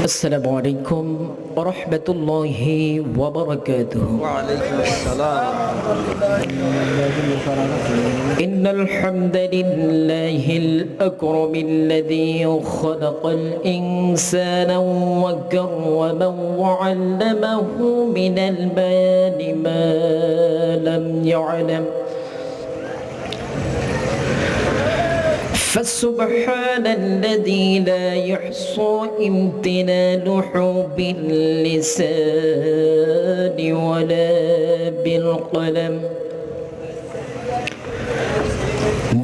السلام عليكم ورحمة الله وبركاته. وعليكم السلام. إن الحمد لله الأكرم الذي خلق الإنسان وكرمه وعلمه من البيان ما لم يعلم، فسبحان الذي لا يحصى امتنانه باللسان ولا بالقلم.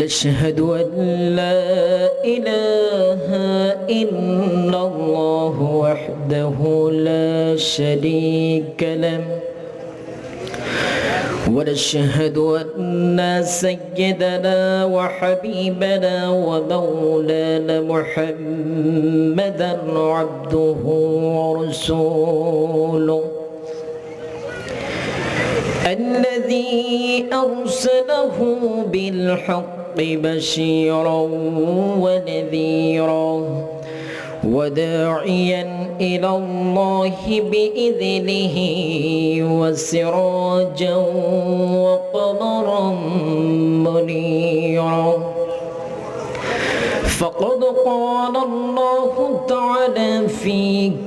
نشهد أن لا إله إلا الله وحده لا شريك له، ونشهد أن سيدنا وحبيبنا ومولانا محمدا عبده ورسوله الذي أرسله بالحق بشيرا ونذيرا وداعيا إلى الله بإذنه وسراجا وقمرا منيرا. فقد قال الله تعالى في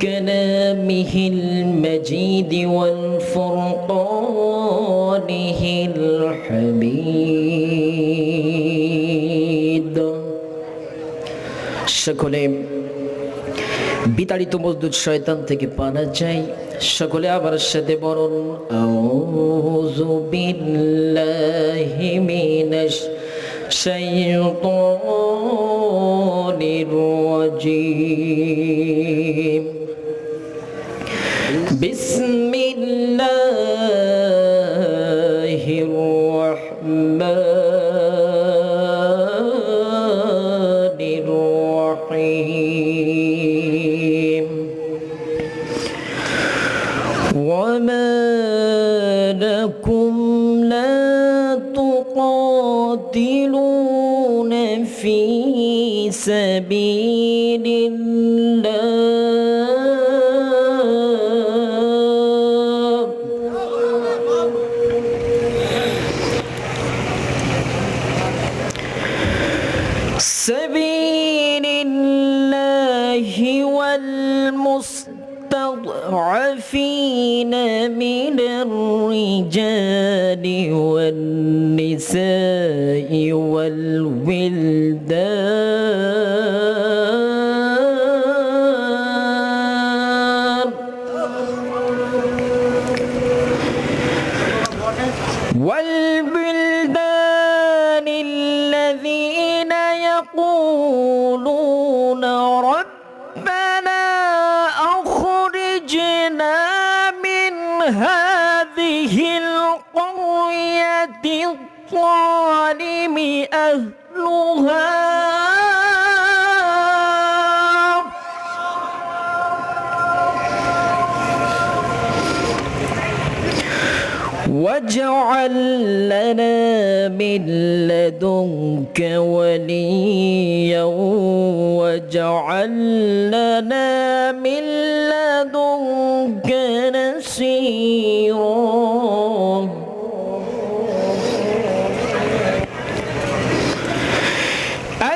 كلامه المجيد والفرقانه الحميد. সকলে বিতাড়িত মজদুদ শয়তান থেকে পানা চাই। সকলে আবার সাথে বলুন, আউযু বিল্লাহি মিনাশ শাইতানির রাজীম। বিসমিল্লাহির রাহমানির রাহিম। وما لكم لا تقاتلون في سبيل الله والمستضعفين من الرجال والنساء والبلدان الذين يقولون ربنا أخرجنا من هذه القرية الظالم أهلها واجعل لنا من لدنك وليا واجعل لنا من لدنك نصيرا.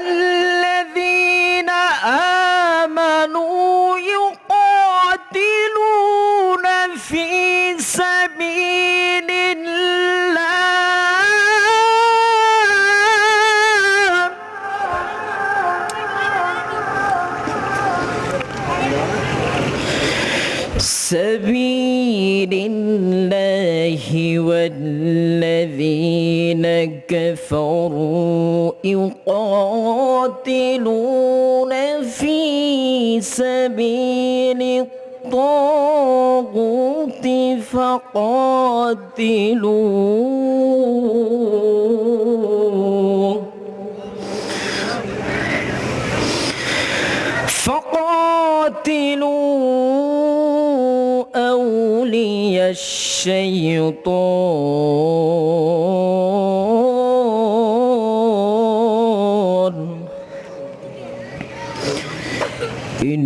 الذين آمنوا يقاتلون في سبيل الله والذين كفروا يقاتلون في سبيل الطاغوت فقاتلوا أولياء الشيطان إن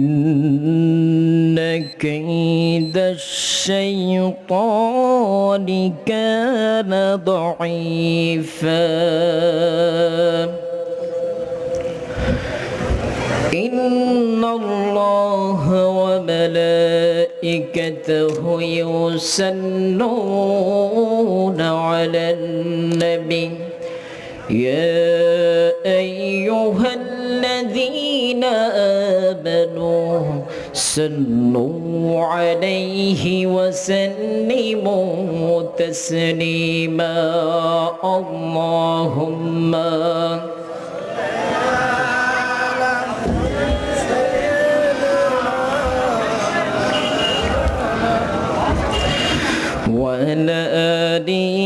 كيد الشيطان كان ضعيفا إن الله وملائكته يصلون على النبي يا أيها الذين آمنوا صلوا عليه وسلموا تسليما اللهم وعلى آله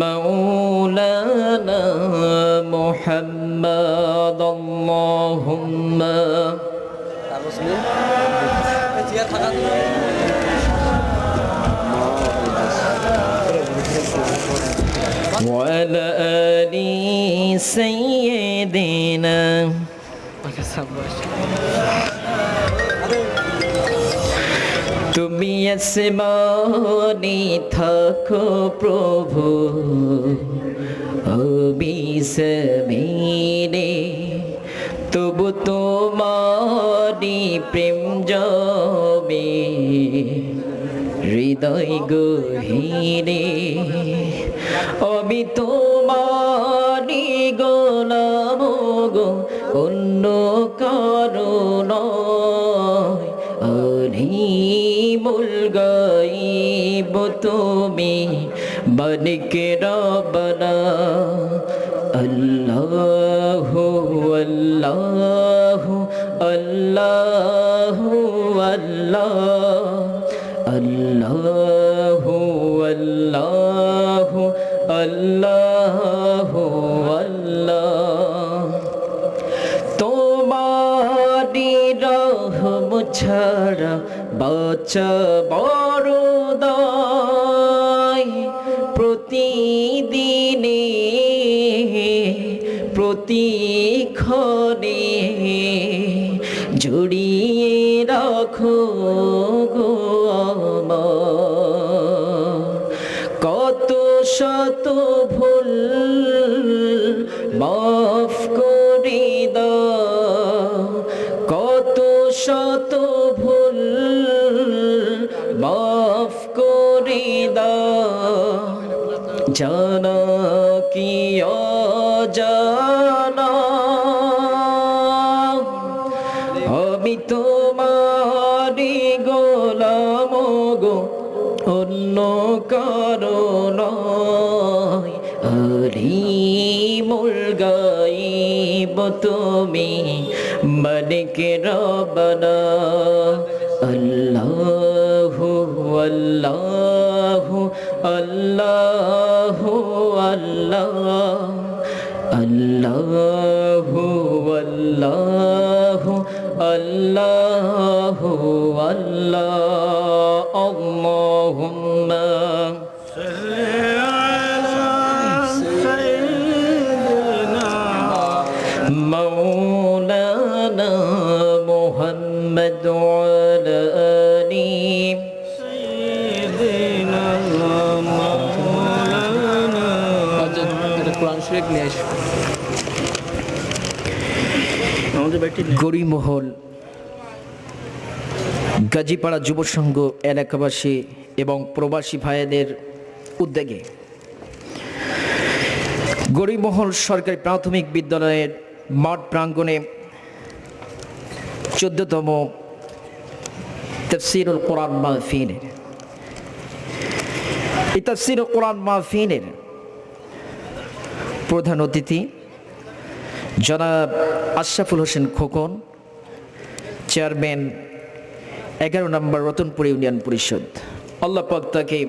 مولانا محمد اللهم وعلى آل سيدنا তুমি আসমানে থাকো প্রভু আমি জমিনে তবু তোমারি প্রেম জমে হৃদয় গহীনে আমি তোমারি গোলাম গো অন্য কারো নয় আলিমুল গায়ব তুমি বানিকে রব্বানা আল্লাহু আল্লাহু আল্লাহু আল্লাহ আল্লাহু আল্লাহু আল্লাহু আল্লাহ তোমারি রহম ছাড়া বাঁচা বড় দায় প্রতিদিনে প্রতিক্ষণে জড়িয়ে রাখো গো আমার কত শত ভুল মাফ করে দাও কত শত ভুল মাফ করে দাও জানা কি অজানা আমি তোমারি গোলাম গো অন্য কারো নয় আলিমুল গায়ব তুমি মালিকে রব্বানা আল্লাহু আল্লাহু আল্লাহু আল্লাহ আল্লাহু আল্লাহু আল্লাহু আল্লাহ আল্লাহুম্মা مولانا محمد وعلى آل سيدنا مولانا গরিমহল গাজীপাড়া যুব সংঘ এলাকাবাসী এবং প্রবাসী ভাইদের উদ্যোগে গরিমহল সরকারি প্রাথমিক বিদ্যালয়ের মাঠ প্রাঙ্গণে 14তম তাফসীরুল কোরআন মাহফিল এই তাফসীরুল কোরআন মাহফিলের প্রধান অতিথি জনাব আশরাফুল হোসেন খোকন, চেয়ারম্যান 11 নম্বর রতনপুর ইউনিয়ন পরিষদ। আল্লাহ পাক তাকে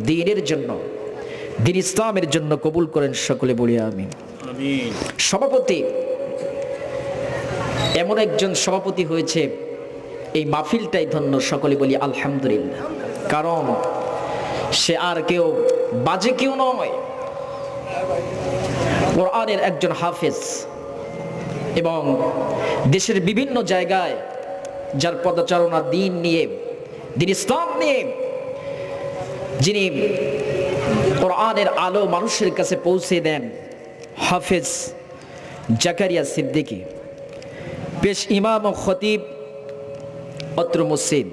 দ্বীনের জন্য, দ্বীন ইসলামের জন্য কবুল করেন, সকলে বলি আমিন। সভাপতি, এমন একজন সভাপতি হয়েছে এই মাহফিলটাই ধন্য, সকলে বলি আলহামদুলিল্লাহ। কারণ সে আর কেউ বাজে কেউ নয়, কোরআনের একজন হাফেজ এবং দেশের বিভিন্ন জায়গায় যার পদচারণা দিন নিয়ে, দিন ইসলাম নিয়ে, যিনি কোরআনের আলো মানুষের কাছে পৌঁছে দেন, হাফেজ জাকারিয়া সিদ্দিকী, পেশ ইমাম ও খতিব অত্র মসজিদ।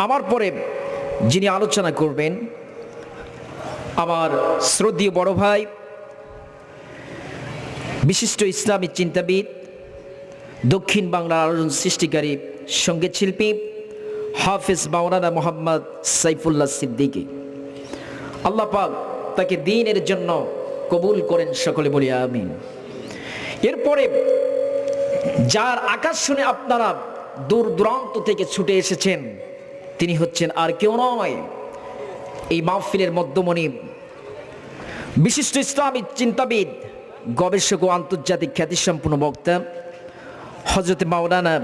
আমার পরে যিনি আলোচনা করবেন, আমার শ্রদ্ধেয় বড় ভাই, বিশিষ্ট ইসলামী চিন্তাবিদ, দক্ষিণ বাংলার আলোড়ন সৃষ্টিকারী সঙ্গীত শিল্পী হাফেজ মাওলানা মোহাম্মদ সাইফুল্লাহ সিদ্দিকী। আল্লাহ পাক তাকে দ্বীনের জন্য কবুল করেন, সকলে বলি আমিন। এরপরে যার আকাশ শুনে আপনারা দূর দূরান্ত থেকে ছুটে এসেছেন, তিনি হচ্ছেন আর কেউ নয়, এই মাহফিলের মধ্যমণি, বিশিষ্ট ইসলামী চিন্তাবিদ, গবেষক ও আন্তর্জাতিক খ্যাতিসম্পন্ন বক্তা হযরত মাওলানা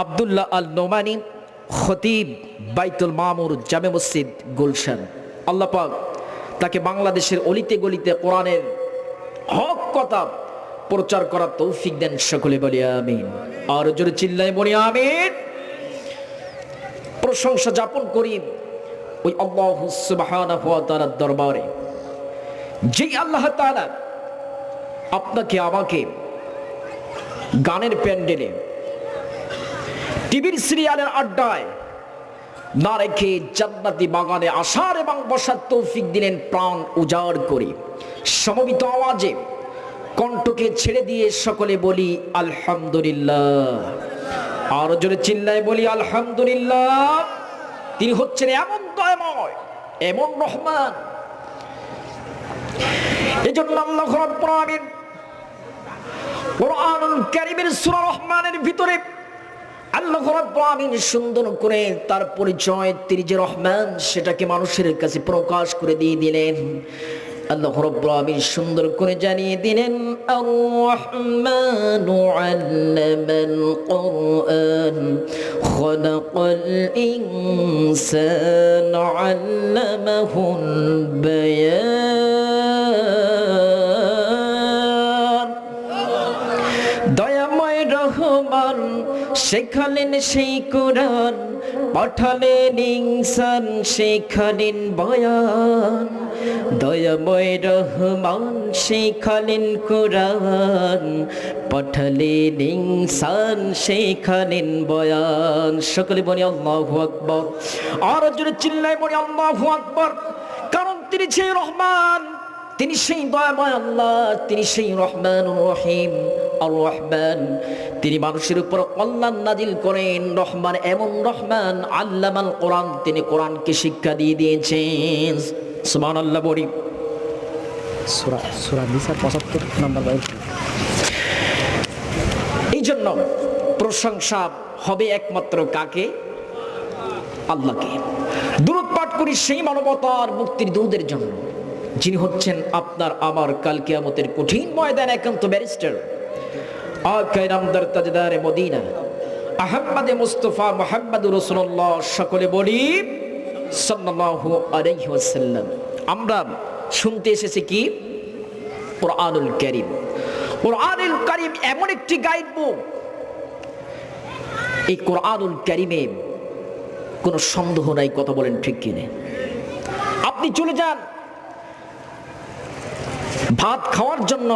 আব্দুল্লাহ আল নোমানী, খতিব বাইতুল মামুর জামে মসজিদ গুলশান। আল্লাহ পাক তাকে বাংলাদেশের অলিতে গলিতে কোরআনের হক কথা প্রচার করার তৌফিক দেন, সকলে বলি আমিন। আর জোরে চিল্লায় বলি আমিন। প্রশংসা যাপন করি ওই আল্লাহ সুবহানাহু ওয়া তাআলার দরবারে, যেই আল্লাহ তাআলা আপনাকে আমাকে গানের প্যান্ডেলে, টিভির সিরিয়ালের আড্ডায় না রেখে জান্নাতি বাগানে আসার এবং বসার তৌফিক দিলেন প্রাণ উজাড় করে। সমবেত আওয়াজে কণ্ঠকে ছেড়ে দিয়ে সকলে বলি আলহামদুলিল্লাহ। আর জোরে চিল্লায় বলি আলহামদুলিল্লাহ। তিনি হচ্ছেন এমন দয়াময়, এমন রহমান। এজন্য আল্লাহ রাব্বুল আলামিন কোরআনুল কারীমের সূরা রহমানের ভিতরে আল্লাহ রাব্বুল আলামিন সুন্দর করে তার পরিচয়, তিনি যে রহমান, সেটাকে মানুষের কাছে প্রকাশ করে দিয়ে দিলেন। আল্লাহ রাব্বুল আলামিন সুন্দর করে জানিয়ে দিলেন, আর রহমানু আল্লামাল কুরআন খালাকাল ইনসানা আল্লামাহুল বায়ান। দয়াময় রহমান শেখালেন সেই কোরআন, পাঠালেন ইনসান শেখালেন বয়ান। দয়াময় রহমান শেখালেন কোরআন, পাঠালেন ইনসান শেখালেন বয়ান। সকলে বলি আল্লাহু আকবার। আর জোরে চিল্লায় বলি আল্লাহু আকবার। কারণ তিনি সেই রহমান, তিনি সেই দয়াময় আল্লাহ, তিনি সেই রহমানুর রহিম। আর রহমান তিনি মানুষের উপর কল্যাণ নাজিল করেন। রহমান এমন রহমান, আল্লামাল কোরআন, তিনি কোরআনকে শিক্ষা দিয়ে দিয়েছেন। সুবহানাল্লাহ বলি। সূরা নিসা ৭৫ নম্বর আয়াত। এই জন্য প্রশংসা হবে একমাত্র কাকে? আল্লাহকে। দুরূদ পাঠ করি সেই মানবতার মুক্তির দূতের জন্য, যিনি হচ্ছেন আপনার আমার কাল কিয়ামতের কঠিন ময়দানে একান্ত ব্যারিস্টার, আকায়ে নামদার তাজদারে মদিনা, আহমদে মুস্তাফা মুহাম্মদুর রাসূলুল্লাহ। সকলে বলি সাল্লাল্লাহু আলাইহি ওয়াসাল্লাম। আমরা শুনতে এসেছি কি? কোরআনুল কারীম। কোরআনুল কারীম এমন একটি গাইড বুক, এই কোরআনুল কারীমে কোনো সন্দেহ নাই, কথা বলেন ঠিক কিনা? আপনি চলে যান ভাত খাওয়ার জন্য,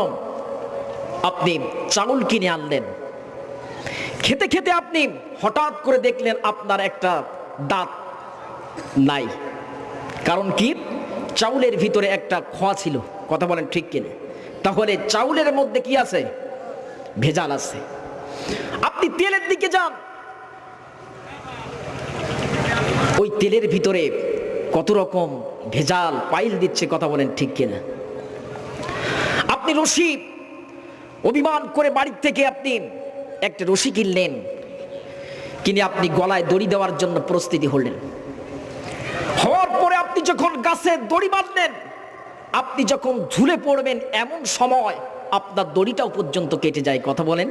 আপনি চাউল কিনে আনলেন, খেতে খেতে আপনি হঠাৎ করে দেখলেন আপনার একটা দাঁত নাই। কারণ কি? চাউলের ভিতরে একটা খোয়া ছিল, কথা বলেন ঠিক কিনা? তাহলে চাউলের মধ্যে কি আছে? ভেজাল আছে। আপনি তেলের দিকে যান, ওই তেলের ভিতরে কত রকম ভেজাল পাইল দিচ্ছে, কথা বলেন ঠিক কিনা? আপনি রশি অভিমান করে বাড়ির থেকে আপনি একটা রশি কিনলেন, কিনে আপনি গলায় দড়ি দেওয়ার জন্য প্রস্তুতি হলেন। হওয়ার পরে আপনি যখন গাছে দড়ি বাঁধলেন, আপনি যখন ঝুলে পড়বেন, এমন সময় আপনার দড়িটাও পর্যন্ত কেটে যায়, কথা বলেন।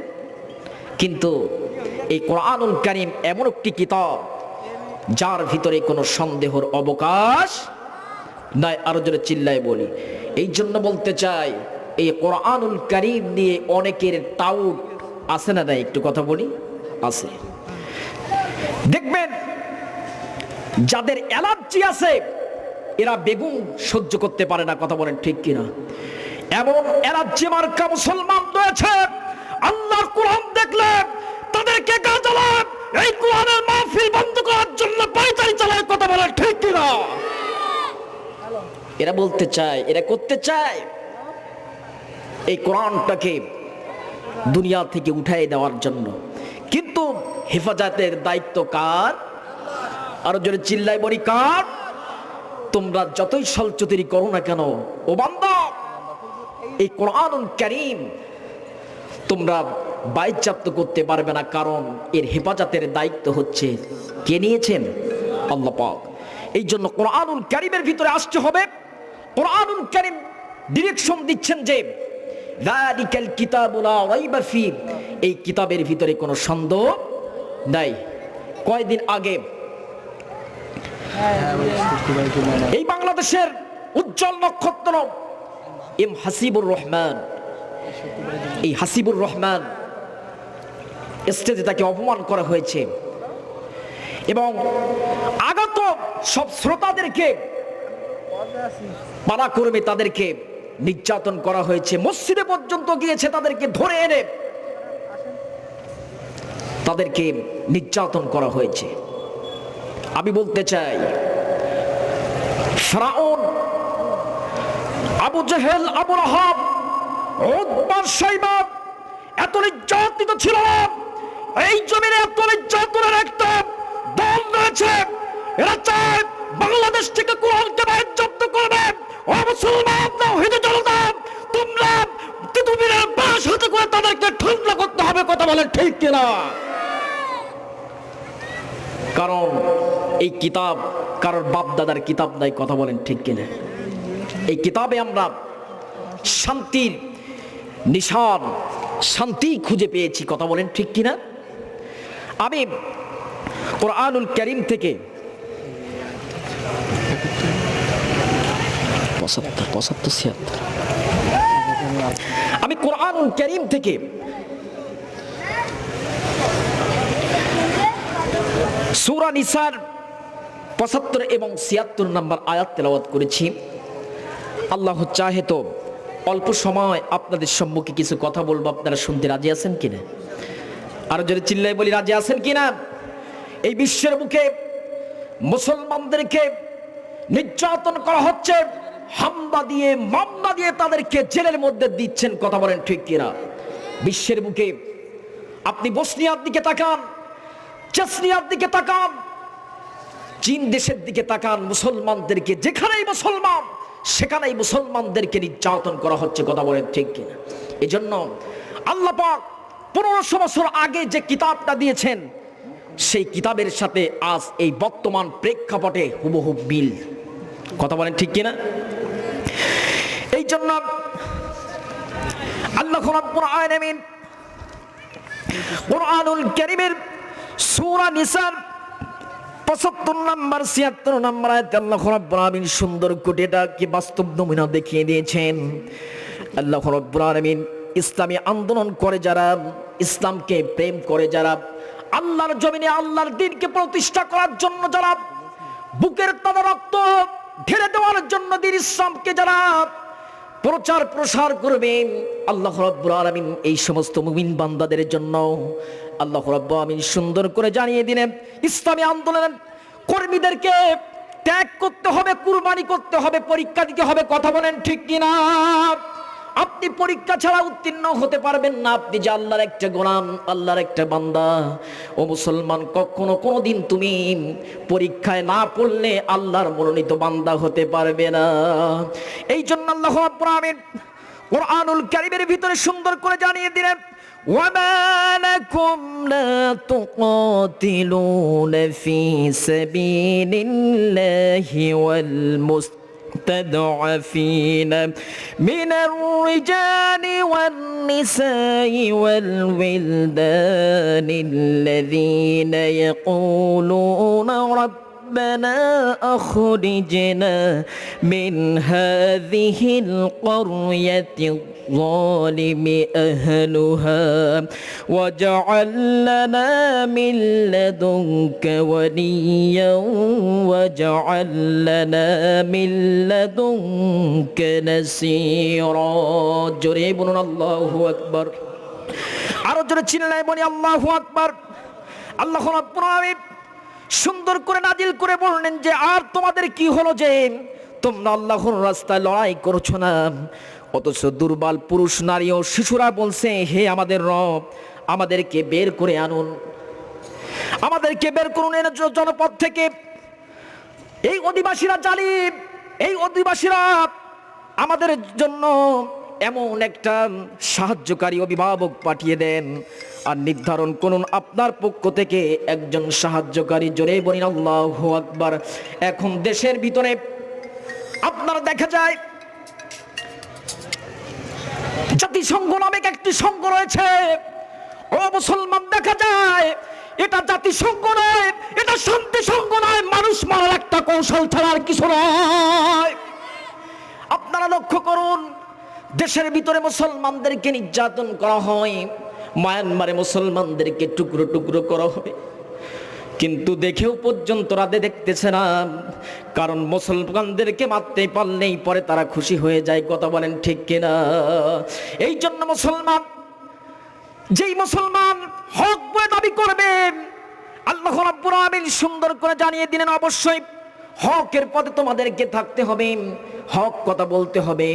কিন্তু এই কোরআনুল কারীম এমন একটি কিতাব, যার ভিতরে কোনো সন্দেহের অবকাশ নাই। আরো জোরে চিল্লায় বলি। এই জন্য বলতে চাই, এই কোরআনুল কারীম নিয়ে অনেকের টাউট আছে না নাই, একটু কথা বলি, আছে। দেখবেন যাদের অ্যালার্জি আছে এরা বেগুন সহ্য করতে পারে না, কথা বলেন ঠিক কিনা? এমন অ্যালার্জি মার্কা মুসলমান রয়েছে, আল্লাহর কোরআন দেখলে তাদেরকে গা জ্বালায়, এই কোরআনের মাহফিল বন্ধ করার জন্য পায়চারি চালায়, কথা বলেন ঠিক কিনা? এরা বলতে চায়, এরা করতে চায় এই কোরআনটাকে দুনিয়া থেকে উঠাই দেওয়ার জন্য, কিন্তু হেফাজতের দায়িত্ব কার? আরো জোরে চিল্লাই বলি কার? তোমরা যতই ছলচতুরি করো না কেন ও বান্দা, এই কোরআনুল কারীম তোমরা বাইজ্জাপ্ত করতে পারবে না, কারণ এর হেফাজতের দায়িত্ব হচ্ছে কে নিয়েছেন? আল্লাহ পাক। এই জন্য কোরআনুল কারীমের ভিতরে আসতে হবে। কোরআনুল কারীম ডিরেকশন দিচ্ছেন যে যালিকাল কিতাবু লা রাইবা ফী, এই কিতাবের ভিতরে কোনো সন্দেহ নাই। কয়েকদিন আগে এই বাংলাদেশের উজ্জ্বল নক্ষত্র এম হাসিবুর রহমান, এই হাসিবুর রহমান স্টেজে তাকে অপমান করা হয়েছে এবং আগত সব শ্রোতাদেরকে পাড়াকর্মী তাদেরকে নির্যাতন করা হয়েছে, মসজিদে পর্যন্ত গিয়েছে তাদেরকে ধরে এনে তাদেরকে নির্যাতন করা হয়েছে। আমি বলতে চাই, ফিরআউন, আবু জেহেল, আবু লাহাব, উতবা, শাইবা এত নির্যাতিত ছিল, এই জমিনে এত নির্যাতনের একটা দল রয়েছে, এরা চায় বাংলাদেশ থেকে কোরআনকে বাজেয়াপ্ত করবে। ও মুসলমান তাওহীদের জনতা, তোমরা তিতুমিরের বাস হাতে করে তাদেরকে ঠান্ডা করতে হবে, কথা বলেন ঠিক কিনা? কারণ এই কিতাব কারোর বাপ দাদার কিতাব নাই, কথা বলেন ঠিক কিনা? এই কিতাবে আমরা শান্তির নিশান, শান্তি খুঁজে পেয়েছি, কথা বলেন ঠিক কিনা? আমি কোরআনুল কারীম থেকে 75-76 আমি কোরআনুল কারীম থেকে সূরা নিসার 75 এবং 76 নম্বর আয়াত তেলাওয়াত করেছি। আল্লাহ চাহে তো অল্প সময় আপনাদের সম্মুখে কিছু কথা বলবো, আপনারা শুনতে রাজি আছেন কিনা? আরো জোরে চিল্লাই বলি, রাজি আছেন কিনা? এই বিশ্বের বুকে মুসলমানদেরকে নির্যাতন করা হচ্ছে, হামলা দিয়ে, মামলা দিয়ে তাদেরকে জেলের মধ্যে দিচ্ছেন, কথা বলেন ঠিক কিনা? বিশ্বের বুকে আপনি বসনিয়ার দিকে তাকান, চেচনিয়ার দিকে তাকান, চীন দেশের দিকে তাকান, মুসলমানদেরকে যেখানেই মুসলমান সেখানেই মুসলমানদেরকে নির্যাতন করা হচ্ছে, কথা বলেন ঠিক কিনা? এজন্য আল্লাহ পাক 1500 বছর আগে যে কিতাবটা দিয়েছেন সেই কিতাবের সাথে আজ এই বর্তমান প্রেক্ষাপটে হুবহু মিল, কথা বলেন ঠিক কিনা? এই জন্য আল্লাহ রাব্বুল আলামিন কোরআনুল কারীমের সূরা নিসার 75 নম্বর 76 নম্বর আয়াতে আল্লাহ রাব্বুল আলামিন সুন্দর করে এটাকে বাস্তব নমুনা দেখিয়ে দিয়েছেন। আল্লাহ রাব্বুল আলামিন ইসলামী আন্দোলন করে যারা, ইসলামকে প্রেম করে যারা, আল্লাহর জমিনে আল্লাহর দ্বীনকে প্রতিষ্ঠা করার জন্য যারা বুকের তাজা রক্ত ঢেলে দেওয়ার জন্য দ্বীন ইসলামকে যারা প্রচার প্রসার করবেন, আল্লাহ রাব্বুল আলামিন এই সমস্ত মুমিন বান্দাদের জন্য আল্লাহ রাব্বুল আলামিন সুন্দর করে জানিয়ে দিলেন, ইসলামী আন্দোলনের কর্মীদেরকে ত্যাগ করতে হবে, কুরবানি করতে হবে, পরীক্ষা দিতে হবে, কথা বলেন ঠিক কিনা? আপনি পরীক্ষা ছাড়া উত্তীর্ণ হতে পারবেন না। আপনি যে আল্লাহর একটা গোলাম, আল্লাহর একটা বান্দা, ও মুসলমান, কখনো কোনোদিন তুমি পরীক্ষায় না পড়লে আল্লাহর মনোনীত বান্দা হতে পারবে না। এই জন্য আল্লাহ রাব্বুল আলামিন কোরআনুল কারীমের ভিতরে সুন্দর করে জানিয়ে দিলেন, وَمَا لَكُمْ لَا تُقَاتِلُونَ فِي سَبِيلِ اللَّهِ والمستضعفين من الرجال والنساء والولدان الذين يقولون ربنا أخرجنا من هذه القرية الظالم أهلها واجعل لنا من لدنك وليا واجعل لنا من لدنك نصيرا জোরে বলুন আল্লাহু আকবার আরো জোরে চিল্লায় বলি আল্লাহু আকবার আল্লাহ রাব্বুল আলামিন সুন্দর করে নাজিল করে বললেন যে আর তোমাদের কি হলো যে তোমরা আল্লাহর রাস্তায় লড়াই করছো না অথচ দুর্বল পুরুষ নারী ও শিশুরা বলছে হে আমাদের রব আমাদেরকে বের করে আনুন আমাদেরকে বের করুন এর জনপদ থেকে এই অধিবাসীরা জালিম এই অধিবাসীরা আমাদের জন্য এমন একটা সাহায্যকারী অভিভাবক পাঠিয়ে দেন আর নির্ধারণ করুন আপনার পক্ষ থেকে একজন সাহায্যকারী জোরে বলেন আল্লাহু আকবার এখন দেশের ভিতরে আপনারা দেখা যায় জাতিসংঘ নামক একটি সংঘ রয়েছে ও মুসলমান দেখা যায় এটা জাতিসংঘ নয় এটা শান্তি সংঘ নয় মানুষ মারার একটা কৌশল ছাড়া আর কিছু নয় আপনারা লক্ষ্য করুন দেশের ভিতরে মুসলমানদেরকে নির্যাতন করা হয় মায়ানমারে মুসলমানদেরকে টুকরো টুকরো করা হয় কিন্তু দেখেও পর্যন্ত রাতে দেখতেছে না কারণ মুসলমানদেরকে মারতে পারলেই পরে তারা খুশি হয়ে যায় কথা বলেন ঠিক কিনা এই জন্য মুসলমান যেই মুসলমান হক বলে দাবি করবে আল্লাহ রাব্বুল আলামিন সুন্দর করে জানিয়ে দিলেন অবশ্যই হকের পথে তোমাদেরকে থাকতে হবে হক কথা বলতে হবে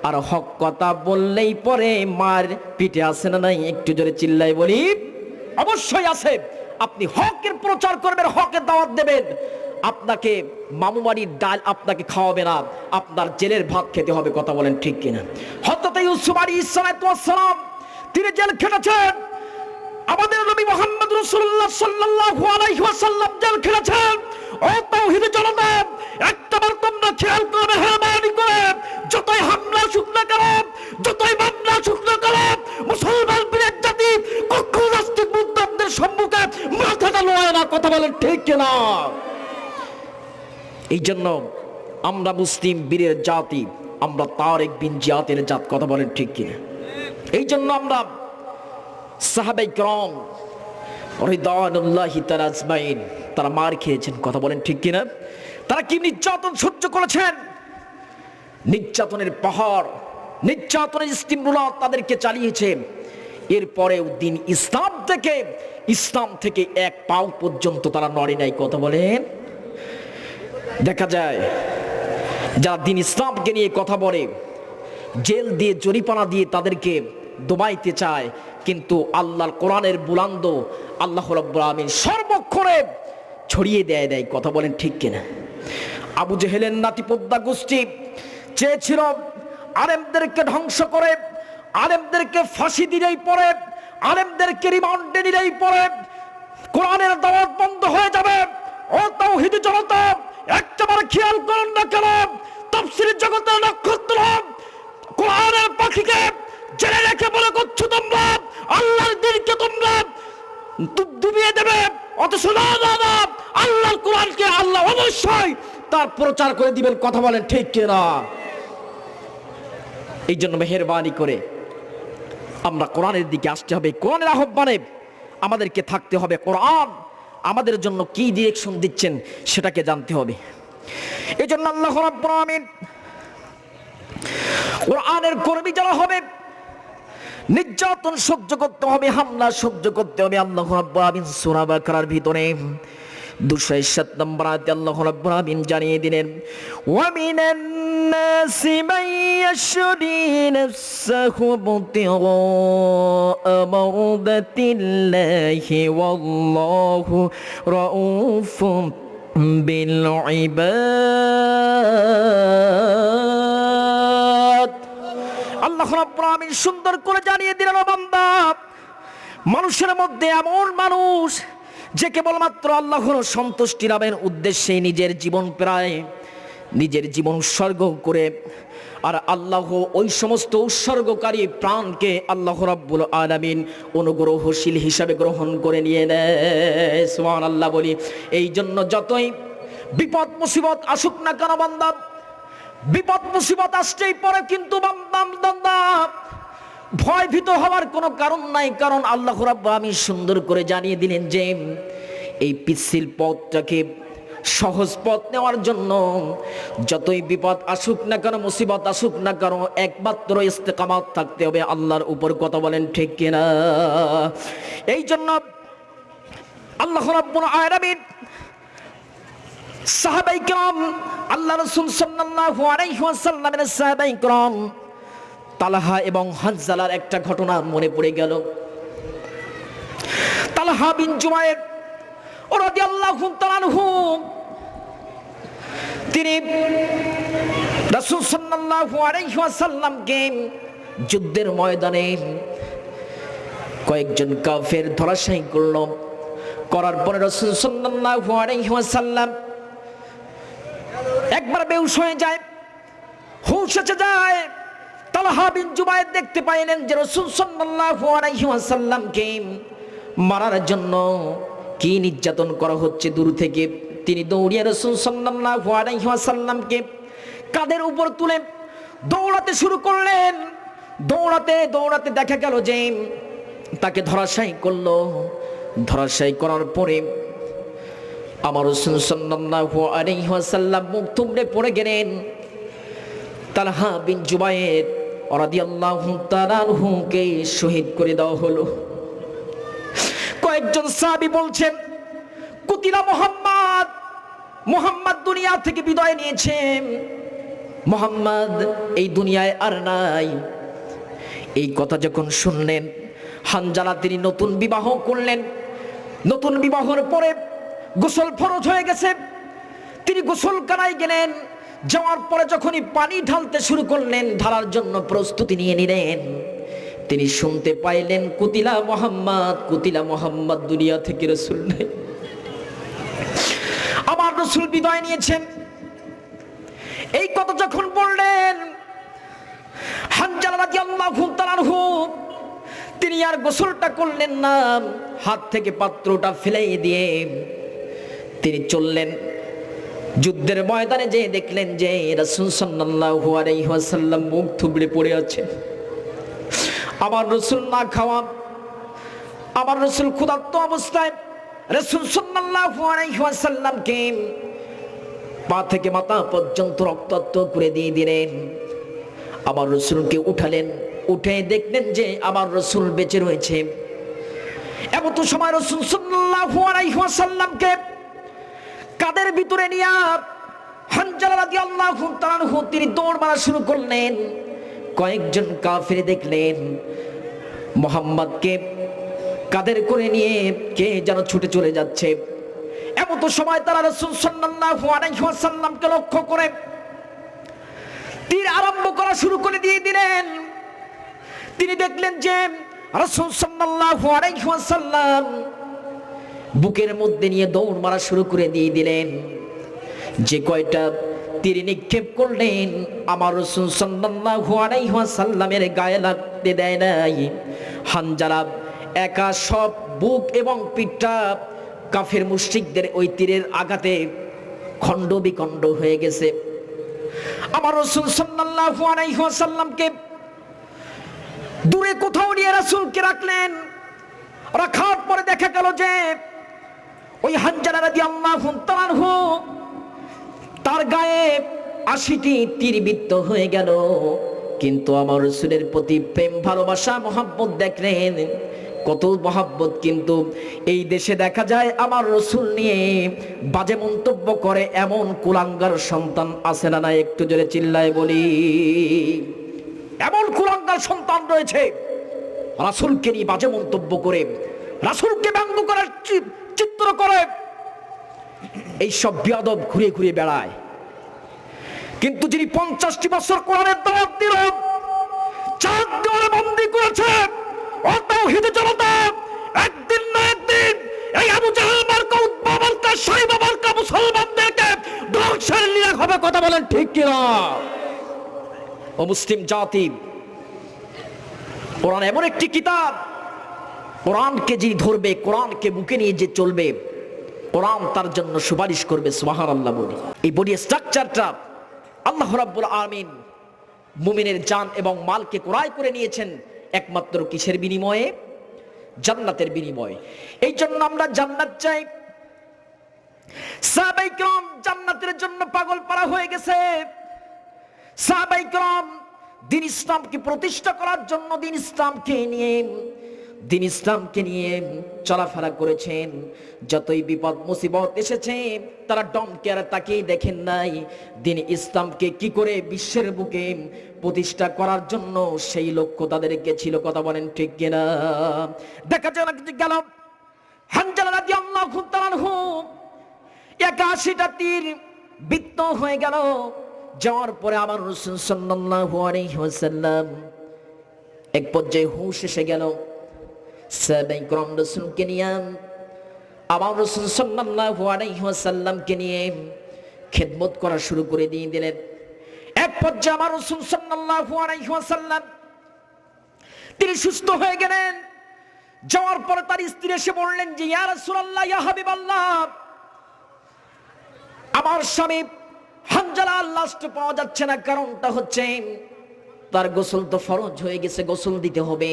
আর হক কথা বললেই পরে মার পিঠে আসে না নাই একটু জোরে চিল্লাই বলি অবশ্যই আছে আপনি হকের প্রচার করবেন হকের দাওয়াত দেবেন আপনাকে মামুবাড়ির ডাল আপনাকে খাওয়াবে না আপনার জেলের ভাত খেতে হবে কথা বলেন ঠিক কিনা হযরত ইউসুফ আলাইহিস সালাম তিনি জেল খেটেছেন আমাদের নবী মুহাম্মদ রাসূলুল্লাহ সাল্লাল্লাহু আলাইহি ওয়াসাল্লাম জেল খেটেছেন ও তাওহীদের জনতা একটাবার তোমরা খেয়াল করে মেহরবানি করে যতই হামলা শুকনা করো যতই মামলা শুকনা করো মুসলমান বিরাট জাতি কখনো নাস্তিক মুদ্দামদের সম্মুখে মাথাটা লয় না কথা বলেন ঠিক কিনা এই জন্য আমরা মুসলিম বীরের জাতি আমরা তারেক বিন জিয়াদের জাত কথা বলেন ঠিক কিনা এই জন্য আমরা সাহাবায়ে কেরাম রিদওয়ানুল্লাহি তাআলা আজমাইন তারা মার খেয়েছেন কথা বলেন ঠিক কিনা তারা কি নির্যাতন সহ্য করেছেন নির্যাতনের পাহাড় নির্যাতনের স্টিমুলার তাদেরকে চালিয়েছে এরপরেও দিন ইসলাম থেকে এক পাও পর্যন্ত তারা নড়ে নাই কথা বলেন দেখা যায় যারা দিন ইসলামকে নিয়ে কথা বলে জেল দিয়ে জরিমানা দিয়ে তাদেরকে দমাইতে চায় কিন্তু আল্লাহর কোরআনের বুলন্দ আল্লাহ রাব্বুল আলামিন সর্বক্ষণে ছড়িয়ে দেয় কথা বলেন ঠিক কিনা আবু জেহেলের নাতিপদ্দা গোষ্ঠী চেয়েছিল আলেমদেরকে ধ্বংস করে আলেমদেরকে ফাঁসি দিলেই পরে আলেমদেরকে রিমান্ডে নিলেই পরে কোরআনের দাওয়াত বন্ধ হয়ে যাবে ও তাওহীদি জনতা একটাবার খেয়াল করুন না কেন তাফসীর জগতের নক্ষত্র কোরআনের পাখিকে জেনে রেখে বলে করছো তোমরা আল্লাহর দ্বীনকে তোমরা ডুবিয়ে দেবে অথচ না আল্লাহর কোরআনকে আল্লাহ অবশ্যই তার প্রচার করে দিবেন কথা বলেন ঠিক কিনা এই জন্য মেহেরবানি করে আমরা কোরআনের দিকে আসতে হবে কোরআনের আহ্বানে আমাদেরকে থাকতে হবে কোরআন আমাদের জন্য কি ডিরেকশন দিচ্ছেন সেটাকে জানতে হবে এই জন্য আল্লাহ রাব্বুল আলামিন কোরআনের কর্মী যারা হবে নির্যাতন সহ্য করতে হবে হামলা সহ্য করতে হবে আল্লাহ রাব্বুল আলামিন সূরা বাকারার ভিতরে 207 নম্বর আয়াতে আল্লাহ রাব্বুল আলামিন জানিয়ে দিলেন ওয়া মিনান নাসি মান ইয়াশরি নাফসাহু বিতিগা মারদাতিল্লাহি ওয়াল্লাহু রাউফুম বিল ইবাদ আল্লাহ রাব্বুল আলামিন সুন্দর করে জানিয়ে দিলেন বান্দা মানুষের মধ্যে এমন মানুষ যে কেবলমাত্র আল্লাহর সন্তুষ্টি লাভের উদ্দেশ্যে নিজের জীবন প্রায় নিজের জীবন উৎসর্গ করে আর আল্লাহ ওই সমস্ত উৎসর্গকারী প্রাণকে আল্লাহ রাব্বুল আলামিন অনুগ্রহশীল হিসাবে গ্রহণ করে নিয়ে নেয় সুবহানাল্লাহ বলি এই জন্য যতই বিপদ মুসিবত আসুক না কেন বান্দা বিপদ মুসিবত আসতেই পরে কিন্তু বান্দা ভয় ভীত হওয়ার কোনো কারণ নাই, কারণ আল্লাহ রাব্বুল আলামিন সুন্দর করে জানিয়ে দিলেন যে এই পিচ্ছিল পথটাকে সহজ পথ নেওয়ার জন্য যতই বিপদ আসুক না কেন, মুসিবত আসুক না কেন, একমাত্র ইস্তেকামাত থাকতে হবে আল্লাহর উপর। কথা বলেন ঠিক কিনা? এই জন্য আল্লাহ রাব্বুল আলামিন সাহাবায়ে কিরাম, আল্লাহ রাসূল সাল্লাল্লাহু আলাইহি ওয়াসাল্লামের সাহাবায়ে কিরাম তালহা এবং হানজালার একটা ঘটনা মনে পড়ে গেল। তালহা বিন জুবায়ের রাদিয়াল্লাহু তাআলা আনহু, তিনি রাসূল সাল্লাল্লাহু আলাইহি ওয়াসাল্লামকে যুদ্ধের ময়দানে কয়েকজন কাফের ধরাশায়ী করল। করার পরে রাসূল সাল্লাল্লাহু আলাইহি ওয়াসাল্লাম একবার বেহুশ হয়ে যায়, হুঁশ এসে যায়। তালহা বিন জুবায়ের দেখতে পাইলেন যে রাসূল সাল্লাল্লাহু আলাইহি ওয়াসাল্লামকে মারার জন্য কি নির্যাতন করা হচ্ছে দূর থেকে। তিনি দৌড়িয়ে রাসূল সাল্লাল্লাহু আলাইহি ওয়াসাল্লামকে কাঁধের উপর তুলে দৌড়াতে শুরু করলেন। দৌড়াতে দৌড়াতে দেখা গেল যে তাকে ধরাশায়ী করলো। ধরাশায়ী করার পরে আমার রাসূল সাল্লাল্লাহু আলাইহি ওয়াসাল্লাম মুখ থুবড়ে পড়ে গেলেন। তালহা বিন জুবায়ের রাদিয়াল্লাহু তাআলা আনহুকে শহীদ করে দেওয়া হলো। কয়েকজন সাহাবী বলছেন, কুতিলা মুহাম্মদ, মুহাম্মদ দুনিয়া থেকে বিদায় নিয়েছেন, মুহাম্মদ এই দুনিয়ায় আর নাই। এই কথা যখন শুনলেন, হানজালা তিনি নতুন বিবাহ করলেন। নতুন বিবাহের পরে গোসল ফরজ হয়ে গেছে, তিনি গোসলখানায় গেলেন। যাওয়ার পরে যখনই পানি ঢালতে শুরু করলেন, ঢালার জন্য প্রস্তুতি নিয়ে নিলেন, তিনি শুনতে পাইলেন কুতিলা মুহাম্মদ, কুতিলা মুহাম্মদ, দুনিয়া থেকে রাসূল নাই, আমার রাসূল বিদায় নিয়েছেন। এই কথা যখন বললেন, হানজালা রাদিয়াল্লাহু তাআলা আনহু তিনি আর গোসলটা করলেন না, হাত থেকে পাত্রটা ফেলে দিয়ে তিনি চললেন। যুদ্ধের ময়দানে যেয়ে দেখলেন যে রাসূল সাল্লাল্লাহু আলাইহি ওয়াসাল্লাম মুখ থুবড়ে পড়ে আছেন। আমার রাসূল না খাওয়া, আমার রাসূল ক্ষুধার্ত অবস্থায় রাসূল সাল্লাল্লাহু আলাইহি ওয়াসাল্লামকে পা থেকে মাথা পর্যন্ত রক্তাক্ত করে দিয়ে দিলেন। আমার রাসূলকে উঠালেন, উঠে দেখলেন যে আমার রাসূল বেঁচে রয়েছে। এমন তো সময় রাসূল সাল্লাল্লাহু আলাইহি ওয়াসাল্লামকে কাদের ভিতরে নিয়ে হানজালা রাদিয়াল্লাহু তাআলা আনহু তিনি দৌড় মারা শুরু করলেন। কয়েকজন কাফের দেখলেন মুহাম্মদকে কাদের করে নিয়ে কে যেন ছুটে চলে যাচ্ছে। এমন তো সময় তারা রাসূল সাল্লাল্লাহু আলাইহি ওয়াসাল্লামকে লক্ষ্য করে তীর আরম্ভ করা শুরু করে দিয়ে দিলেন। তিনি দেখলেন যে রাসূল সাল্লাল্লাহু আলাইহি ওয়াসাল্লাম বুকের মধ্যে নিয়ে দৌড় মারা শুরু করে দিয়ে দিলেন। যে কয়টা তীর নিক্ষেপ করলেন, আমার রাসূল সাল্লাল্লাহু আলাইহি ওয়াসাল্লামের গায়ে লাগতে দেয় নাই। হানজালা একা সব বুক এবং পিঠটা কাফের মুশরিকদের ওই তীরের আঘাতে খণ্ড বিখণ্ড হয়ে গেছে। আমার রাসূল সাল্লাল্লাহু আলাইহি ওয়াসাল্লামকে দূরে কোথাও নিয়ে রাসূলকে রাখলেন। রাখার পরে দেখা গেল যে ওই হানজালা রাদিয়াল্লাহু তাআলা আনহু তার গায়ে ৮০টি তীর বিদ্ধ হয়ে গেল। কিন্তু আমার রাসূলের প্রতি প্রেম ভালোবাসা মহব্বত দেখলেন, কত মহব্বত। কিন্তু এই দেশে দেখা যায় আমার রাসূল নিয়ে বাজে মন্তব্য করে এমন কুলাঙ্গার সন্তান আছে না? একটু জোরে চিল্লায় বলি, এমন কুলাঙ্গার সন্তান রয়েছে রাসূলকে নিয়ে বাজে মন্তব্য করে, রাসূলকে ব্যঙ্গ করার চিত্র করে, এই সব বিয়াদব ঘুরে ঘুরে বেড়ায়। কিন্তু যিনি 50টি বছর কোরআনের দাওয়াত দিল, 4 দেওয়ালে বন্দী করেছে ও তাওহীদের জনতা, একদিন না একদিন এই আবু জাহেল মার্কা, উতবা মার্কা, শাইবা মার্কা মুসলমানদেরকে ধ্বংসের লীলা হবে। কথা বলেন ঠিক কিনা? ও মুসলিম জাতি, কোরআন এমন একটি কিতাব, কোরআনকে যিনি ধরবে, কোরআনকে বুকে নিয়ে যে চলবে, কোরআন তার জন্য সুপারিশ করবে। সুবহানাল্লাহ বলি। এই বডি স্ট্রাকচারটা আল্লাহ রাব্বুল আমিন মুমিনের জান এবং মালকে ক্রয় করে নিয়েছেন একমাত্র কিসের বিনিময়ে? জান্নাতের বিনিময়ে। এই জন্য আমরা জান্নাত চাই। সাহাবায়ে কেরাম জান্নাতের জন্য পাগল পারা হয়ে গেছে। সাহাবায়ে কেরাম দ্বীন ইসলামকে প্রতিষ্ঠা করার জন্য দ্বীন ইসলামকে নিয়ে চলাফেরা করেছেন। যতই বিপদ মুসিবত এসেছে তারা ডমকে আর তাকিয়ে দেখেন নাই। দ্বীন ইসলামকে কি করে বিশ্বের বুকে প্রতিষ্ঠা করার জন্য সেই লক্ষ্য তাদেরকে ছিল। কথা বলেন ঠিক কিনা? দেখা গেল হানজালা রাদিয়াল্লাহু তাআলা আনহু 81টা তীর বিদ্ধ হয়ে গেল। যাওয়ার পরে আমার রাসূল সাল্লাল্লাহু আলাইহি ওয়াসাল্লাম এক পর্যায়ে হুঁশ এসে গেল। সাহাবায়ে কেরাম রাসূলকে নিয়ে, আমার রাসূল সাল্লাল্লাহু আলাইহি ওয়াসাল্লামকে নিয়ে খেদমত করা শুরু করে দিয়ে দিলেন। এক পর্যায়ে আমার রাসূল সাল্লাল্লাহু আলাইহি ওয়াসাল্লাম তিনি সুস্থ হয়ে গেলেন। যাওয়ার পরে তার স্ত্রী এসে বললেন যে ইয়া রাসূলুল্লাহ, ইয়া হাবিবাল্লাহ, আমার স্বামী হানজালা লাশ পাওয়া যাচ্ছে না। কারণটা হচ্ছে তার গোসল তো ফরজ হয়ে গেছে, গোসল দিতে হবে।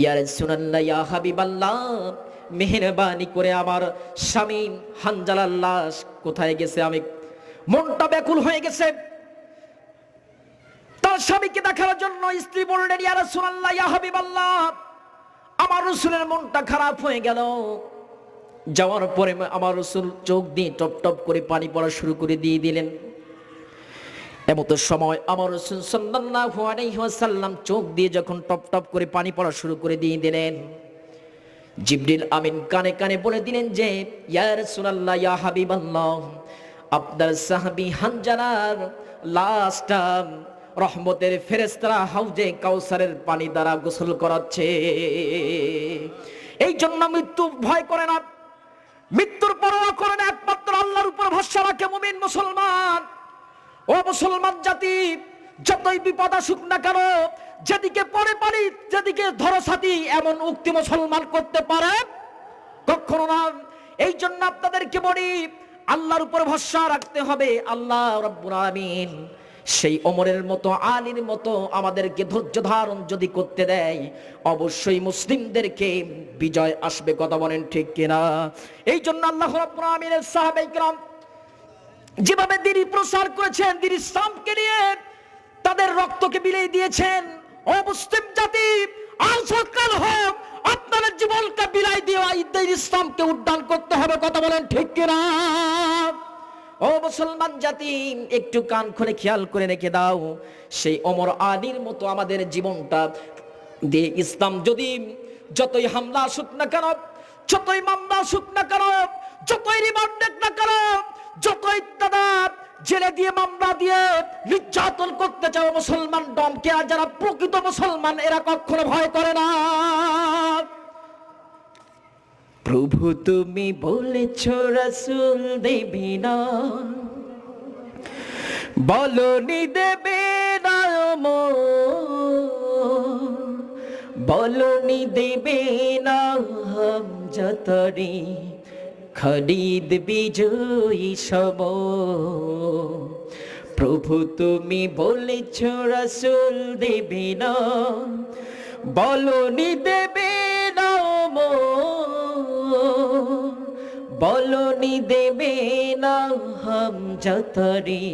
ইয়া রাসূলুল্লাহ, ইয়া হাবিবাল্লাহ, মেহেরবানি করে আমার স্বামী হানজালার লাশ কোথায় গেছে? আমি মনটা ব্যাকুল হয়ে গেছে। তার স্বামীকে দেখার জন্য স্ত্রী বললেন ইয়া রাসূলুল্লাহ, ইয়া হাবিবাল্লাহ, আমার রাসূলের মনটা খারাপ হয়ে গেল। যাওয়ার পরে আমার রাসূল চোখ দিয়ে টপ টপ করে পানি পড়া শুরু করে দিয়ে দিলেন। এমত সময় আমার রাসূল সাল্লাল্লাহু আলাইহি ওয়াসাল্লাম চোখ দিয়ে যখন টপ টপ করে পানি পড়া শুরু করে দিয়ে দিলেন, জিবরিল আমিন কানে কানে বলে দিলেন যে ইয়া রাসূলুল্লাহ, ইয়া হাবিবাল্লাহ, আপনার সাহাবী হানজালার লাশটা রহমতের ফেরেশতারা হাউজে কাউসারের পানি দ্বারা গোসল করাচ্ছে। এই জন্য মৃত্যু ভয় করে না, মৃত্যুর পরোয়া করে না, একমাত্র আল্লাহর উপর ভরসা রাখে মুমিন মুসলমান। ও মুসলমান জাতি, যতই বিপদ আসুক না কেন, যেদিকে পড়ে পারি, যেদিকে ধরো সাথী, এমন উক্তি মুসলমান করতে পারে কখনো না। এই জন্য আপনাদেরকে বলি, আল্লাহর উপর ভরসা রাখতে হবে। আল্লাহ রাব্বুল আমিন সেই ওমরের মতো, আলীর মতো আমাদেরকে ধৈর্য ধারণ যদি করতে দেয়, অবশ্যই মুসলিমদেরকে বিজয় আসবে। কথা বলেন ঠিক কিনা? এই জন্য আল্লাহ রাব্বুল আমিনের সাহাবায়ে কেরাম যেভাবে দ্বীন প্রচার করেছেন, দ্বীন ইসলামকে নিয়ে তাদের রক্তকে বিলিয়ে দিয়েছেন। ও মুসলিম জাতি, আজ হোক কাল হোক, আপনাদের জীবনকে বিলাই দিয়ে দ্বীন ইসলামকে উদ্যান করতে হবে। কথা বলেন ঠিক কিনা? ও মুসলমান জাতি, একটু কান খুলে খেয়াল করে রেখে দাও, সেই ওমর আলীর মতো আমাদের জীবনটা দিয়ে ইসলাম যদি যতই হামলা আসুক না কেন, যতই মামলা আসুক না কেন, যতই রিমান্ড দেখ না কেন, যতই দাদা জেলে দিয়ে মামলা দিয়ে নির্যাতন করতে চাও, মুসলমান ডমকে আর যারা প্রকৃত মুসলমান এরা কখনো ভয় করে না। প্রভু তুমি বলেছ রাসূল দেবে না, বলনি দেবে না, বলনি দেবে না, হাম যতরি খলিদ বিজয়ী সব। প্রভু তুমি বলেছ রাসূল দেবে না, বলনি দেবে না, বলনি দেবে না, হাম যতরি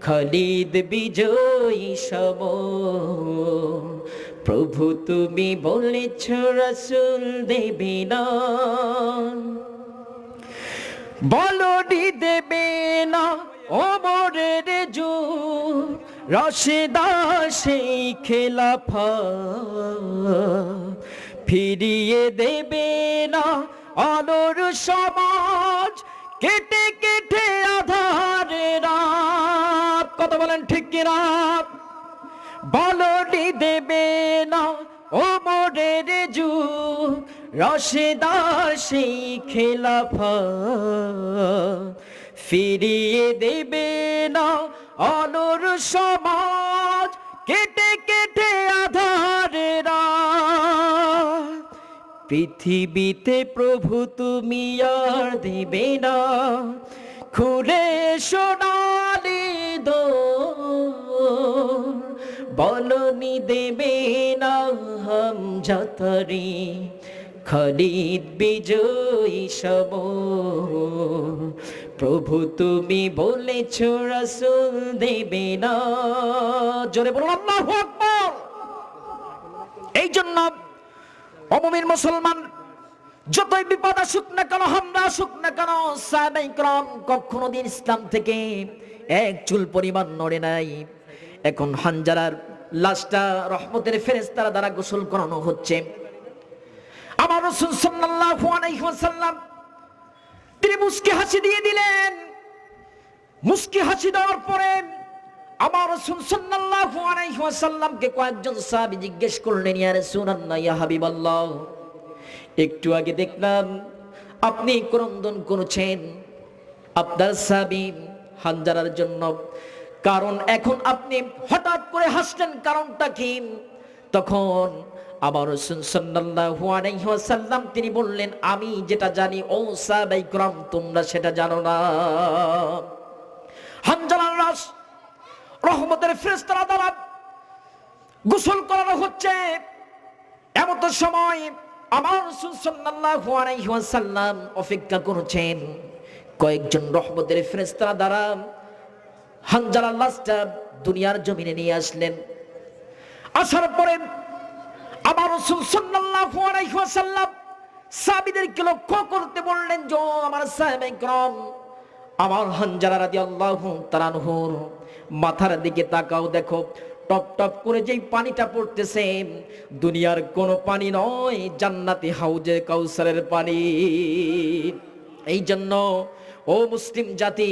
খলিদ বিজয়ী সব। প্রভু তুমি বলেছ রাসূল দেবে না, বলনি দেবে না, ওমরের যুগ রাশেদা সেই খেলাফা ফিরিয়ে দেবে না, আলোর সমাজ কেটে কেটে আধারে রাত। কথা বলেন ঠিক কিনা? বলনি দেবে না, ওমরের যুগ রাশেদা সেই খেলাফা ফিরিয়ে দেবে না, আলোর সমাজ কেটে কেটে আধারে রাত। পৃথিবীতে প্রভু তুমি আর দেবে না, খুলে সোনালি দোর বলনি দেবে না হামজাতারি খালিদ বিজয়ী সব প্রভু তুমি বলেছ রাসূল দেবে না। জোরে বলুন আল্লাহু আকবার। এই জন্য মুমিন মুসলমান যতই বিপদ আসুক না কেন, হামলা আসুক না কেন, সাহাবায়ে কেরাম কখনো দিন ইসলাম থেকে এক চুল পরিমাণ নড়ে নাই। এখন হানজালার লাশটা রহমতের ফেরেশতার দ্বারা গোসল করানো হচ্ছে। আমার রাসূল সাল্লাল্লাহু আলাইহি ওয়াসাল্লাম তিনি মুস্কি হাসি দিয়ে দিলেন। মুস্কি হাসি দেওয়ার পরে আমার রাসূল সাল্লাল্লাহু আলাইহি ওয়াসাল্লামকে কয়েকজন সাহাবী জিজ্ঞেস করলেন, ইয়া রাসূলুল্লাহ, ইয়া হাবিবাল্লাহ, একটু আগে দেখলাম আপনি ক্রন্দন করেছেন আপনার সাহাবী হানজালার জন্য, কারণ এখন আপনি হঠাৎ করে হাসলেন, কারণটা কি? তখন আমার রাসূল সাল্লাল্লাহু আলাইহি ওয়াসাল্লাম তিনি বললেন, আমি যেটা জানি ও সাহাবায়ে কেরাম তোমরা সেটা জানো না। হানজালার লাশ রহমতের ফেরেশতারা দ্বারা গোসল করানো হচ্ছে। এমন সময় আমার রাসূল সাল্লাল্লাহু আলাইহি ওয়াসাল্লাম অপেক্ষা করছেন। কয়েকজন রহমতের ফেরেশতারা দ্বারা হানজালার লাশটা দুনিয়ার জমিনে নিয়ে আসলেন। আসার পরে আমার রাসূল সাল্লাল্লাহু আলাইহি ওয়াসাল্লাম সাহাবীদেরকে লক্ষ্য করতে বললেন, যে আমার সাহাবায়ে কেরাম, আমার হানজালা রাদিয়াল্লাহু তাআলা আনহুর মাথার দিকে তাকাও, দেখো টপ টপ করে যেই পানিটা পড়তেছে দুনিয়ার কোনো পানি নয়, জান্নাতি হাউজে কাউসারের পানি। এই জন্য ও মুসলিম জাতি,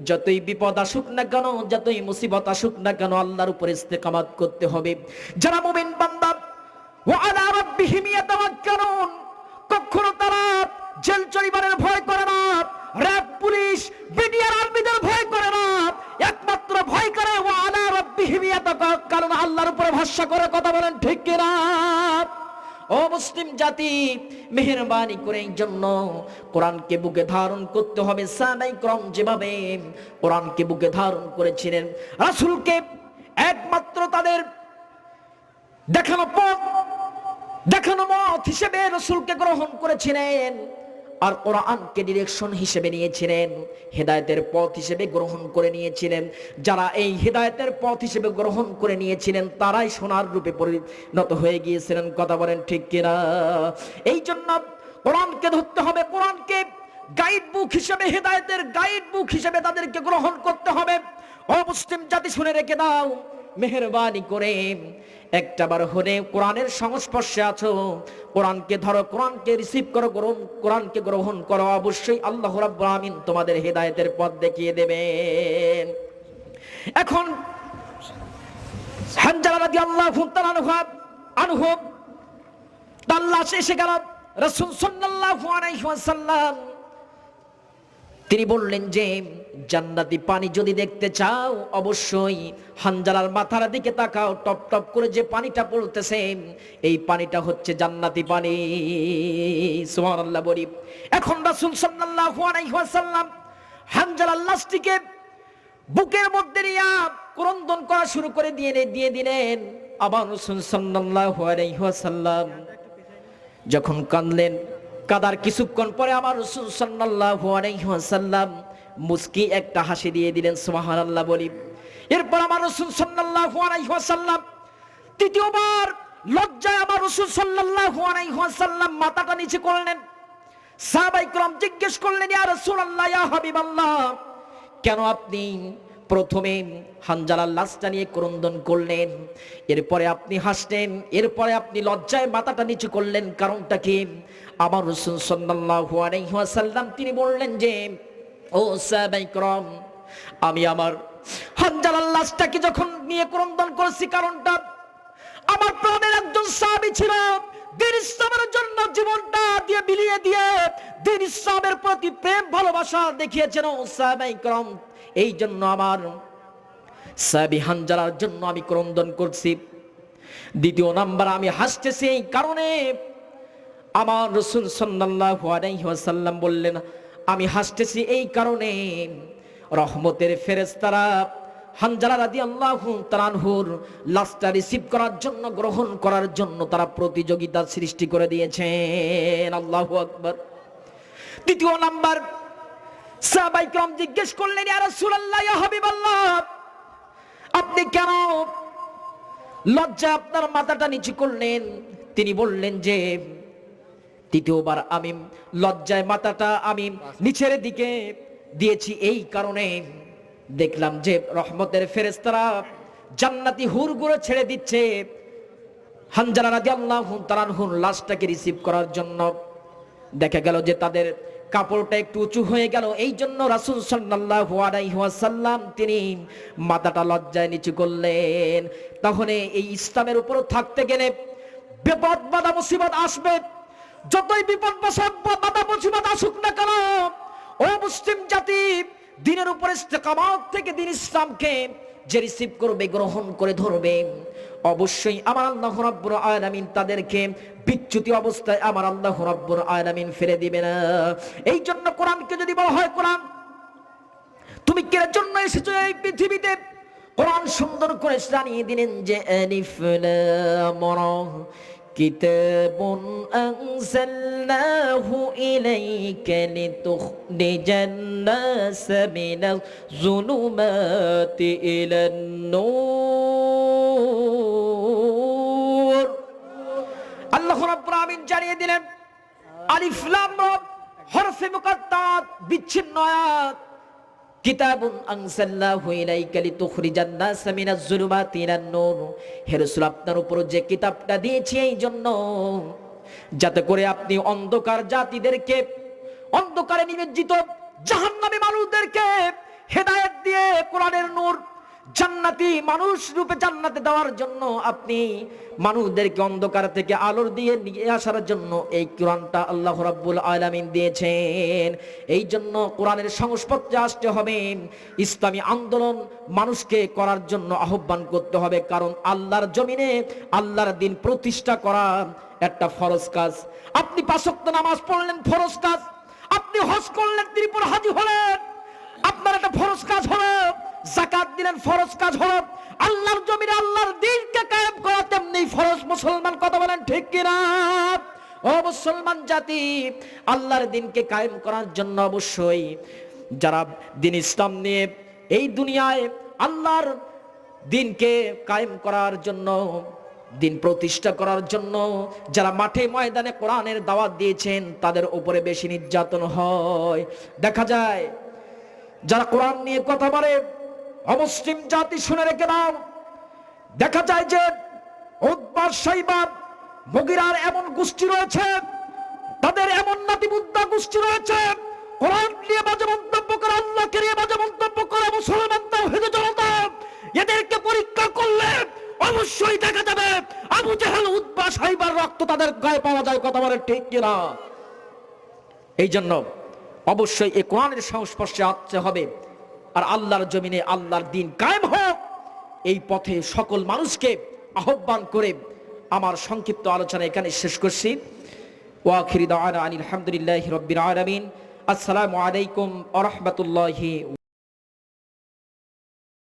যতই বিপদ আসুক না কেন, যতই মুসিবত আসুক না কেন, আল্লাহর উপর ইস্তেকামাত করতে হবে। যারা মুমিন বান্দা ওয়া আলা রাব্বিহিম ইয়াতাওয়াক্কালুন, কখনো তারা জেল চরিবারের ভয় করে না, র‍্যাব পুলিশ বিডিআর আর্মিদের ভয় করে না, একমাত্র ভয় করে ওয়া আলা রাব্বিহিম ইয়াতাওয়াক্কালুন, আল্লাহর উপর ভরসা করে। কথা বলেন ঠিক কিনা? ও মুসলিম জাতি, মেহেরবানি করে এই জন্য কোরআনকে বুকে ধারণ করতে হবে। সাহাবায়ে কেরাম যেভাবে কোরআনকে বুকে ধারণ করেছিলেন, রাসূলকে একমাত্র তাদের দেখানো পথ, দেখানো মত হিসেবে রাসূলকে গ্রহণ করেছিলেন, আর কোরআনকে ডিরেকশন হিসেবে নিয়েছিলেন, হেদায়েতের পথ হিসেবে গ্রহণ করে নিয়েছিলেন। যারা এই হেদায়েতের পথ হিসেবে গ্রহণ করে নিয়েছিলেন তারাই সোনার রূপে পরিণত হয়ে গিয়েছিলেন। কথা বলেন ঠিক কিনা? এই জন্য কোরআনকে ধরতে হবে, কোরআনকে গাইড বুক হিসেবে, হেদায়েতের গাইড বুক হিসেবে তাদেরকে গ্রহণ করতে হবে। ও মুসলিম জাতি শুনে রেখে দাও, মেহেরবানি করে একটাবার হলে কোরআনের সংস্পর্শে আছো, কোরআনকে ধরো, কোরআনকে রিসিভ করো, কোরআনকে গ্রহণ করো, অবশ্যই আল্লাহ রাব্বুল আমিন তোমাদের হেদায়েতের পথ দেখিয়ে দেবেন। এখন হানজালা রাদিয়াল্লাহু তাআলা আনহু তার লাশ এসে গেল। রাসূল সাল্লাল্লাহু আলাইহি ওয়াসাল্লাম তিনি বললেন যে জান্নাতি পানি যদি দেখতে চাও অবশ্যই হানজালার মাথার দিকে তাকাও, টপ টপ করে যে পানিটা পড়তেছে এই পানিটা হচ্ছে জান্নাতি পানি। সুবহানাল্লাহ বলি। এখন রাসূল সাল্লাল্লাহু আলাইহি ওয়াসাল্লাম হানজালার লাশটিকে বুকের মধ্যে নিয়ে ক্রন্দন করা শুরু করে দিয়ে দিলেন। আবার রাসূল সাল্লাল্লাহু আলাইহি ওয়াসাল্লাম যখন কাঁদলেন, কাদার কিছুক্ষণ পরে আমার রাসূল সাল্লাল্লাহু আলাইহি ওয়াসাল্লাম মুস্কি একটা হাসি দিয়ে দিলেন। সুবহানাল্লাহ বলি। এরপর আমার রাসূল সাল্লাল্লাহু আলাইহি ওয়াসাল্লাম তৃতীয়বার লজ্জায় আমার রাসূল সাল্লাল্লাহু আলাইহি ওয়াসাল্লাম মাথাটা নিচে করলেন। সাহাবায়ে কেরাম জিজ্ঞেস করলেন, ইয়া রাসূলুল্লাহ, ইয়া হাবিবাল্লাহ, কেন আপনি প্রথমে হানজালার লাশটা নিয়ে ক্রন্দন করলেন, এরপরে আপনি হাসলেন, এরপরে আপনি লজ্জায় মাথাটা নিচু করলেন, কারণটা কি? আমার রাসূল সাল্লাল্লাহু আলাইহি ওয়াসাল্লাম তিনি বললেন যে, ও সাহাবায়ে কেরাম, আমি আমার হানজালার লাশটাকে যখন নিয়ে ক্রন্দন করেছি, কারণটা আমার প্রাণের একজন সাহাবী ছিল, দিন ইসলামের জন্য জীবনটা দিয়ে বিলিয়ে দিয়ে দিন ইসলামের প্রতি প্রেম ভালোবাসা দেখিয়েছেন ও সাহাবায়ে কেরাম। এই জন্য আমার সাহাবী হানজালার জন্য আমি ক্রন্দন করছি। দ্বিতীয় নাম্বার আমি হাসতেছি এই কারণে আমার রাসূল সাল্লাল্লাহু আলাইহি ওয়াসাল্লাম বললেন, আমি হাসতেছি এই কারণে, রহমতের ফেরেশতারা হানজালা রাদিয়াল্লাহু তাআলা আনহুর লাশটা রিসিভ করার জন্য, গ্রহণ করার জন্য তারা প্রতিযোগিতা সৃষ্টি করে দিয়েছেন। আল্লাহু আকবার। দ্বিতীয় নাম্বার, সাহাবায়ে কেরাম জিজ্ঞেস করলেন, ইয়া রাসূলুল্লাহ, ইয়া হাবিবাল্লাহ, আপনি কেন লজ্জা আপনার মাথাটা নিচু করলেন? তিনি বললেন যে তৃতীয়বার আমি লজ্জায় মাথাটা আমি নিচের দিকে দিয়েছি এই কারণে, দেখলাম যে রহমতের ফেরেশতারা জান্নাতি হুরগুলো ছেড়ে দিচ্ছে হানজালা রাদিয়াল্লাহু তাআলা আনহুর লাশটাকে রিসিভ করার জন্য। দেখা গেল যে তাদের কাপড়টা একটু উঁচু হয়ে গেল, এই জন্য রাসূল সাল্লাল্লাহু আলাইহি ওয়াসাল্লাম তিনি মাথাটা লজ্জায় নিচু করলেন। তাহলে এই ইসলামের উপর থাকতে গেলে বিপদ বাধা মুসিবত আসবে, যতই বিপদ বাধা মুসিবত আসুক না কেন, ও মুসলিম জাতি, দিনের উপর ইস্তেকামত থেকে দিন ইসলামকে যে রিসিভ করবে, গ্রহণ করে ধরবে, অবশ্যই আমার আল্লাহ রাব্বুল আলামিন তাদেরকে বিচ্যুতি অবস্থায় আমার আল্লাহ রাব্বুল আলামিন ফেলে দিবে না। এই জন্য কোরআনকে যদি বলা হয়, কোরআন তুমি কিসের জন্য এসেছো এই পৃথিবীতে, কোরআন সুন্দর করে জানিয়ে দিলেন যে আলিফ লাম রা কিতাবুন আনজালনাহু ইলাইকা লিতুখরিজান নাস মিনাজ যুলুমাতি ইলান নূর। আল্লাহ রাব্বুল আলামিন জানিয়ে দিলেন আলিফ লাম রা হরফে মুকাত্তাত বিচ্ছিন্ন আয়াত, কিতাবুন আনজালনাহু ইলাইকা লিতুখরিজান নাস মিনাজ যুলুমাতি ইলান নূর। হে রাসূল, আপনার উপর যে কিতাবটা দিয়েছি এই জন্য যাতে করে আপনি অন্ধকার জাতিদেরকে, অন্ধকারে নিমজ্জিত জাহান্নামী মানুষদেরকে হেদায়েত দিয়ে কোরআনের নূর জান্নাতি মানুষ রূপে জান্নাতে দেওয়ার জন্য, আপনি মানুষদেরকে অন্ধকার থেকে আলোর দিয়ে নিয়ে আসার জন্য এই কোরআনটা আল্লাহ রাব্বুল আলামিন দিয়েছেন। এই জন্য কোরআনের সংস্পর্শে আসতে হবে, ইসলামী আন্দোলন মানুষকে করার জন্য আহ্বান করতে হবে, কারণ আল্লাহর জমিনে আল্লাহর দিন প্রতিষ্ঠা করা একটা ফরজ কাজ। আপনি 5 ওয়াক্ত নামাজ পড়লেন, ফরজ কাজ। আপনি হজ করলেন, ত্রিপুরা হাজী হলেন, আপনার একটা ফরজ কাজ হলো। যাকাত দিলেন, ফরজ কাজ হলো। আল্লাহর জমিনে আল্লাহর দ্বীনকে কায়েম করা তেমনি ফরজ। মুসলমান কথা বলেন ঠিক কিনা? ও মুসলমান জাতি, আল্লাহর দ্বীনকে কায়েম করার জন্য অবশ্যই যারা দ্বীন ইসলাম নিয়ে এই দুনিয়ায় আল্লাহর দ্বীনকে কায়েম করার জন্য, দিন প্রতিষ্ঠা করার জন্য যারা মাঠে ময়দানে কোরআনের দাওয়াত দিয়েছেন, তাদের উপরে বেশি নির্যাতন হয়। দেখা যায় যারা কোরআন নিয়ে কথা বলে, অমুসলিম জাতি শুনে রেখে দাও, দেখা যায় যে উতবা শাইবা মুগীরার এমন গোষ্ঠী রয়েছে, তাদের এমন নাতিবুদ্দা গোষ্ঠী রয়েছে, কোরআন নিয়ে বাজে মন্তব্য করে, আল্লাহকে নিয়ে বাজে মন্তব্য করে, মুসলমান তাওহীদ জনতা এদেরকে পরীক্ষা করলে অবশ্যই দেখা যাবে আবু জাহেল উতবা শাইবার রক্ত তাদের গায়ে পাওয়া যায়। কথা বলে ঠিক কিনা? এই জন্য অবশ্যই এই কোরআনের সংস্পর্শে আসতে হবে, আর আল্লাহর জমিনে আল্লাহর দ্বীন কায়েম হোক, এই পথে সকল মানুষকে আহ্বান করে আমার সংক্ষিপ্ত আলোচনা এখানে শেষ করছি। ওয়া আখিরু দাওয়ানা আনিল হামদুলিল্লাহি রাব্বিল আলামিন। আসসালামু আলাইকুম ওয়া রাহমাতুল্লাহি।